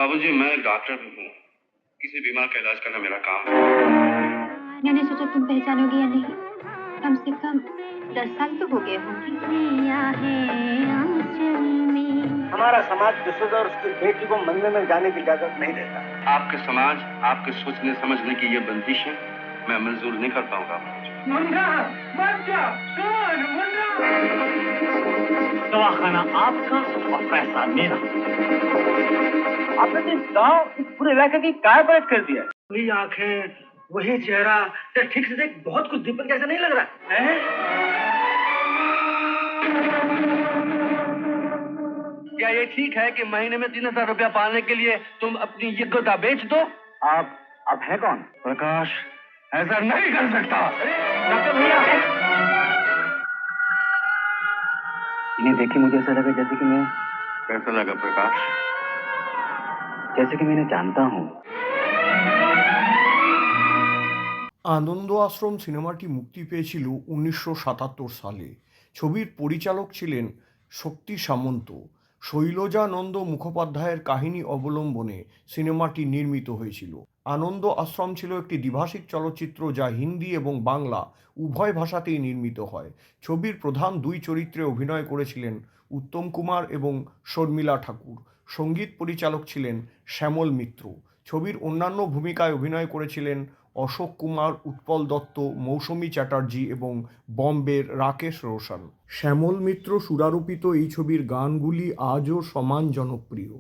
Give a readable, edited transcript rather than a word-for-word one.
बाबूजी, मैं डॉक्टर भी हूँ। किसी बीमार का इलाज करना मेरा काम है। मैंने सोचा तुम पहचानोगे या नहीं। कम से कम 10 साल तो हो गए होंगे। हमारा समाज जसोदा और उसकी बेटी को मंदिर में जाने की इजाजत नहीं देता। आपके समाज, आपके सोचने समझने की ये बंदिशें मैं मंजूर नहीं कर पाऊंगा। मुन्ना, मत जाओ, सुन मुन्ना। दवाखाना आपका और पैसा मेरा। आपने तो गांव, इस पूरे इलाके की काय पलट कर दिया। वही आंखें, वही चेहरा, ठीक से देख, बहुत कुछ दीपक जैसा नहीं लग रहा है? क्या ये ठीक है कि महीने में 3,000 रुपया पाने के लिए तुम अपनी योग्यता बेच दो? आप हैं कौन? प्रकाश, ऐसा नहीं कर सकता। डॉक्टर भैया, इन्हें देख के मुझे ऐसा लगा जैसे कि मैं कैसा लगा प्रकाश? जैसे कि मैं इन्हें जानता हूँ। আনন্দ আশ্রম সিনেমাটি মুক্তি পেয়েছিল 1977 সালে। ছবির পরিচালক ছিলেন শক্তি সামন্ত। শৈলজানন্দ মুখোপাধ্যায়ের কাহিনী অবলম্বনে সিনেমাটি নির্মিত হয়েছিল। আনন্দ আশ্রম ছিল একটি দ্বিভাষিক চলচ্চিত্র যা হিন্দি এবং বাংলা উভয় ভাষাতেই নির্মিত হয়। ছবির প্রধান দুই চরিত্রে অভিনয় করেছিলেন উত্তম কুমার এবং শর্মিলা ঠাকুর। সঙ্গীত পরিচালক ছিলেন শ্যামল মিত্র। ছবির অন্যান্য ভূমিকায় অভিনয় করেছিলেন অশোক কুমার, উৎপল দত্ত, মৌসুমী চ্যাটার্জি এবং বম্বের রাকেশ রোশন। শ্যামল মিত্র সুরারোপিত এই ছবির গানগুলি আজও সমান জনপ্রিয়।